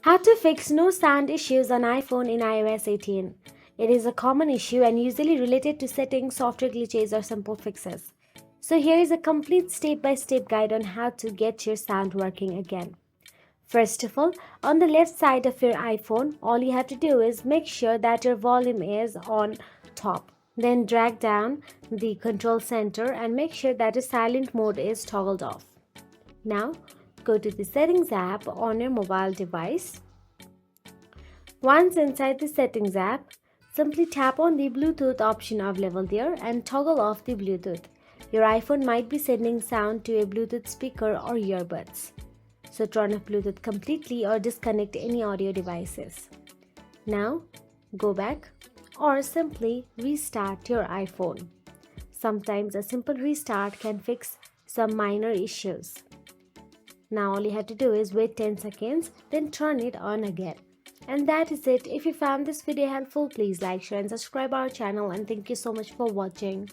How to fix no sound issues on iPhone in iOS 18. It is a common issue and usually related to settings, software glitches, or simple fixes. So, here is a complete step by step guide on how to get your sound working again. First of all, on the left side of your iPhone, all you have to do is make sure that your volume is on top. Then drag down the control center and make sure that the silent mode is toggled off. Now, go to the Settings app on your mobile device. Once inside the Settings app, simply tap on the Bluetooth option available there and toggle off the Bluetooth. Your iPhone might be sending sound to a Bluetooth speaker or earbuds. So turn off Bluetooth completely or disconnect any audio devices. Now, go back or simply restart your iPhone. Sometimes a simple restart can fix some minor issues. Now all you have to do is wait 10 seconds, then turn it on again. And that is it. If you found this video helpful, please like, share and subscribe our channel, and thank you so much for watching.